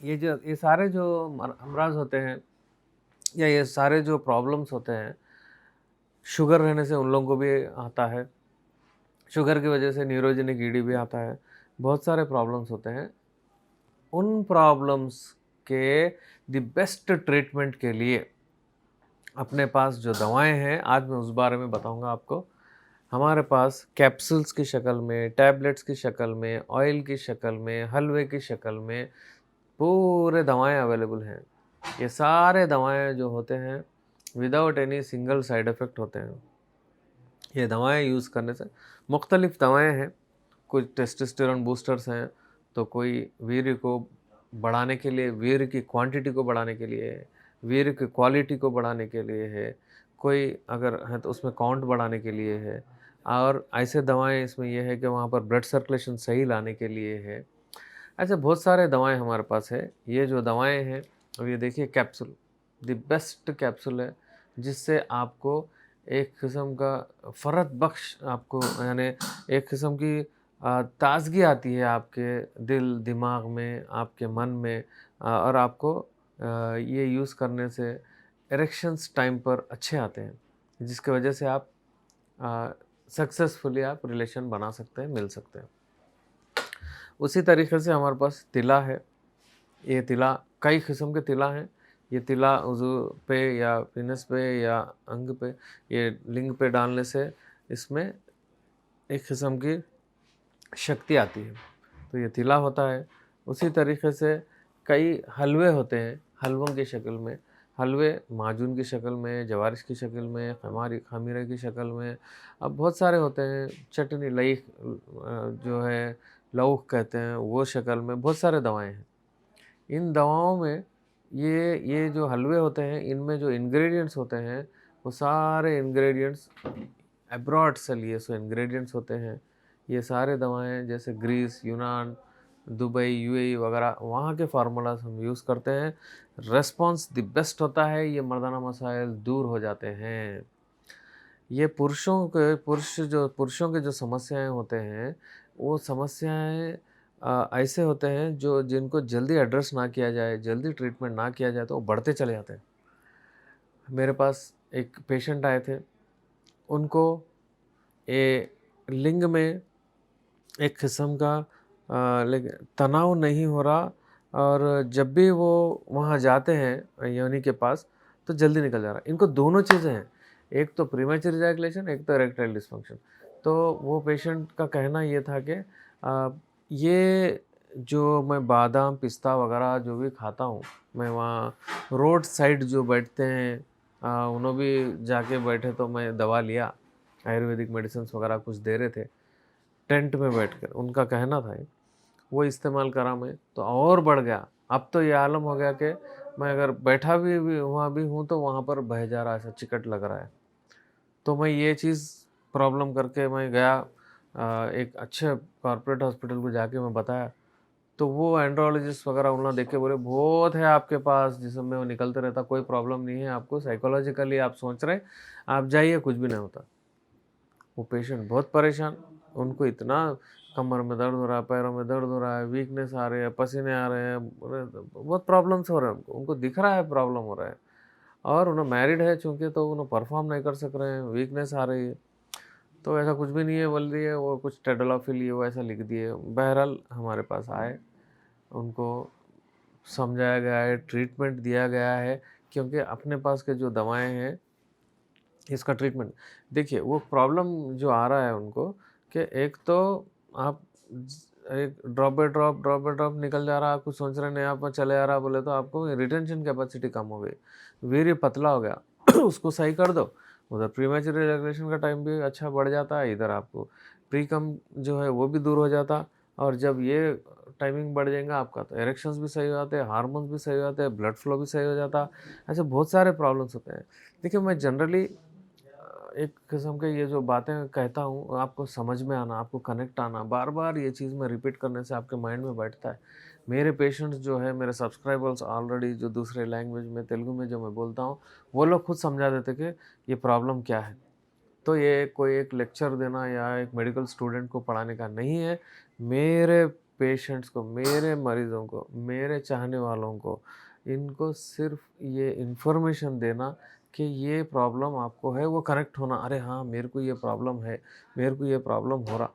ये सारे जो अमराज होते हैं या ये सारे जो प्रॉब्लम्स होते हैं, शुगर रहने से उन लोगों को भी आता है। शुगर की वजह से न्यूरोजेनिक ईडी भी आता है। बहुत सारे प्रॉब्लम्स होते हैं। उन प्रॉब्लम्स के द बेस्ट ट्रीटमेंट के लिए अपने पास जो दवाएँ हैं, आज मैं उस बारे में बताऊँगा आपको। हमारे पास कैप्सूल्स की शक्ल में, टैबलेट्स की शक्ल में, ऑयल की शक्ल में, हलवे की शक्ल में पूरे दवाएँ अवेलेबल हैं। ये सारे दवाएँ जो होते हैं without any single side effect होते हैं। ये दवाएँ यूज़ करने से मुख्तलिफ़ दवाएँ हैं, कुछ टेस्टोस्टेरोन बूस्टर्स हैं, तो कोई वीर्य को बढ़ाने के लिए, वीर्य की क्वांटिटी को बढ़ाने के लिए है, वीर्य की क्वालिटी को बढ़ाने के लिए है, कोई अगर है तो उसमें काउंट बढ़ाने के लिए है और ऐसे दवाएँ इसमें ये है कि वहाँ पर ब्लड सर्कुलेशन सही लाने के लिए है। ऐसे बहुत सारे दवाएँ हमारे पास है। ये जो दवाएँ हैं, अब ये देखिए कैप्सूल, द बेस्ट कैप्सूल है, जिससे आपको एक किस्म का फ़रत बख्श आपको यानी एक किस्म की ताज़गी आती है आपके दिल, दिमाग में, आपके मन में और आपको ये यूज़ करने से इरेक्शंस टाइम पर अच्छे आते हैं, जिसकी वजह से आप सक्सेसफुली आप रिलेशन बना सकते हैं, मिल सकते हैं। उसी तरीके से हमारे पास तिला है। ये तिला कई किस्म के तिला हैं। ये तिला वज़ू पे या पेनिस पे या अंग पे, ये लिंग पे डालने से इसमें एक किस्म की शक्ति आती है। तो ये तिला होता है। उसी तरीके से कई हलवे होते हैं, हलवों की शक्ल में। हलवे माजून की शक्ल में, जवारिश की शक्ल में, खमीरे की शक्ल में, अब बहुत सारे होते हैं। चटनी जो है लौह कहते हैं, वो शक्ल में बहुत सारे दवाएँ हैं। इन दवाओं में ये जो हलवे होते हैं, इनमें जो इंग्रेडिएंट्स होते हैं, वो सारे इंग्रेडिएंट्स अब्रॉड से लिए सो इंग्रेडिएंट्स होते हैं। ये सारे दवाएँ जैसे ग्रीस, यूनान, दुबई, यूएई वगैरह वहाँ के फ़ॉर्मूलाज़ हम यूज़ करते हैं। रिस्पॉन्स द बेस्ट होता है, ये मर्दाना मसाइल दूर हो जाते हैं। ये पुरुषों के जो समस्याएँ होते हैं, वो समस्याएँ ऐसे होते हैं जो जिनको जल्दी एड्रेस ना किया जाए, जल्दी ट्रीटमेंट ना किया जाए तो वो बढ़ते चले जाते हैं। मेरे पास एक पेशेंट आए थे, उनको ये लिंग में एक किस्म का तनाव नहीं हो रहा और जब भी वो वहाँ जाते हैं योनि के पास, तो जल्दी निकल जा रहा है। इनको दोनों चीज़ें हैं, एक तो प्रीमैच्योर इजैकुलेशन, एक तो इरेक्टाइल डिस्फंक्शन। तो वो पेशेंट का कहना ये था कि ये जो मैं बादाम, पिस्ता वगैरह जो भी खाता हूँ, मैं वहाँ रोड साइड जो बैठते हैं उन्हों भी जाके बैठे तो मैं दवा लिया, आयुर्वेदिक मेडिसिन्स वगैरह कुछ दे रहे थे, टेंट में बैठकर, उनका कहना था ये। वो इस्तेमाल करा मैं, तो और बढ़ गया। अब तो ये आलम हो गया कि मैं अगर बैठा भी वहाँ भी हूँ, तो वहाँ पर बह जा रहा है, ऐसा चिकट लग रहा है। तो मैं ये चीज़ प्रॉब्लम करके मैं गया एक अच्छे कॉर्पोरेट हॉस्पिटल को जाके मैं बताया, तो वो एंड्रोलॉजिस्ट वगैरह उन्होंने देख के बोले, "बहुत है आपके पास, जिसमें वो निकलते रहता, कोई प्रॉब्लम नहीं है आपको, साइकोलॉजिकली आप सोच रहे, आप जाइए, कुछ भी नहीं होता।" वो पेशेंट बहुत परेशान, उनको इतना कमर में दर्द हो रहा है, पैरों में दर्द हो रहा है, वीकनेस आ रही है, पसीने आ रहे हैं, बहुत प्रॉब्लम्स हो रहे हैं उनको दिख रहा है प्रॉब्लम हो रहा है और उन्हें मैरिड है चूँकि तो उन्हें परफ़ॉर्म नहीं कर सक रहे हैं, वीकनेस आ रही है। तो ऐसा कुछ भी नहीं है बोल दिए, वो कुछ टेडोलॉफ़िल लिए वो ऐसा लिख दिए। बहरहाल हमारे पास आए, उनको समझाया गया है, ट्रीटमेंट दिया गया है क्योंकि अपने पास के जो दवाएँ हैं इसका ट्रीटमेंट देखिए, वो प्रॉब्लम जो आ रहा है उनको कि एक तो आप एक ड्रॉप बाय ड्रॉप निकल जा रहा है, आप कुछ सोच रहे नहीं, आप चले आ रहा बोले तो आपको रिटेंशन कैपेसिटी कम हो गई, वीर्य पतला हो गया उसको सही कर दो, उधर प्रीमेच्योर इजैकुलेशन का टाइम भी अच्छा बढ़ जाता है, इधर आपको प्री कम जो है वो भी दूर हो जाता और जब ये टाइमिंग बढ़ जाएगा आपका तो इरेक्शंस भी सही हो जाते हैं, हार्मोन्स भी सही हो जाते हैं, ब्लड फ्लो भी सही हो जाता, ऐसे बहुत सारे प्रॉब्लम्स होते हैं। देखिए मैं जनरली एक किस्म के ये जो बातें कहता हूँ, आपको समझ में आना, आपको कनेक्ट आना, बार-बार ये चीज़ मैं रिपीट करने से आपके माइंड में बैठता है। मेरे पेशेंट्स जो है, मेरे सब्सक्राइबर्स ऑलरेडी जो दूसरे लैंग्वेज में, तेलुगु में जो मैं बोलता हूँ, वो लोग खुद समझा देते कि ये प्रॉब्लम क्या है। तो ये कोई एक लेक्चर देना या एक मेडिकल स्टूडेंट को पढ़ाने का नहीं है। मेरे पेशेंट्स को, मेरे मरीज़ों को, मेरे चाहने वालों को, इनको सिर्फ़ ये इन्फॉर्मेशन देना कि ये प्रॉब्लम आपको है, वो कनेक्ट होना, अरे हाँ, मेरे को ये प्रॉब्लम है, मेरे को ये प्रॉब्लम हो रहा।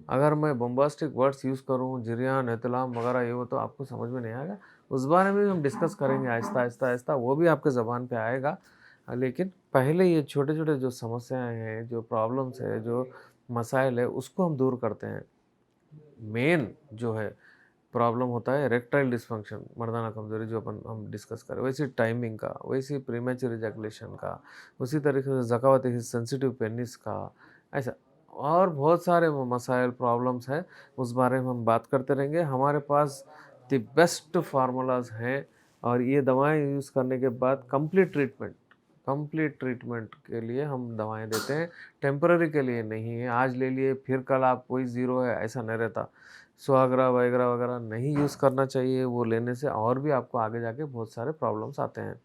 अगर मैं बॉम्बास्टिक वर्ड्स यूज़ करूँ, जिरयान, इतलाम वगैरह ये वो तो आपको समझ में नहीं आएगा। उस बारे में भी हम डिस्कस करेंगे आहिस्ता, वो भी आपके ज़बान पे आएगा। लेकिन पहले ये छोटे-छोटे जो समस्याएँ हैं, जो प्रॉब्लम्स है, जो मसाइल है, उसको हम दूर करते हैं। मेन जो है प्रॉब्लम होता है इरेक्टाइल डिस्फंक्शन, मर्दाना कमज़ोरी जो हम डिस्कस करें, वैसे टाइमिंग का, वैसे प्रीमेच्योर इजैकुलेशन का, उसी तरीके से ज़कावत सेंसिटिव पेनिस का, ऐसा और बहुत सारे मसाइल प्रॉब्लम्स हैं, उस बारे में हम बात करते रहेंगे। हमारे पास द बेस्ट फार्मूलाज़ हैं और ये दवाएँ यूज़ करने के बाद कंप्लीट ट्रीटमेंट के लिए हम दवाएँ देते हैं, टेम्परेरी के लिए नहीं है। आज ले लिए फिर कल आप वही ज़ीरो है, ऐसा नहीं रहता। सुहागरा वगैरह वगैरह नहीं यूज़ करना चाहिए, वो लेने से और भी आपको आगे जाके बहुत सारे प्रॉब्लम्स आते हैं।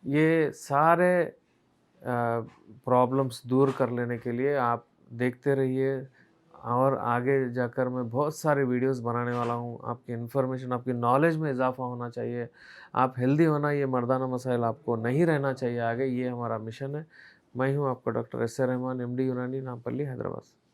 ये सारे प्रॉब्लम्स दूर कर लेने के लिए आप देखते रहिए और आगे जाकर मैं बहुत सारे वीडियोस बनाने वाला हूँ। आपकी इन्फॉर्मेशन, आपकी नॉलेज में इज़ाफ़ा होना चाहिए। आप हेल्दी होना, ये मर्दाना मसाइल आपको नहीं रहना चाहिए आगे, ये हमारा मिशन है। मैं हूँ आपका doctor S A Rahman, MD यूनानी, नामपल्ली, हैदराबाद।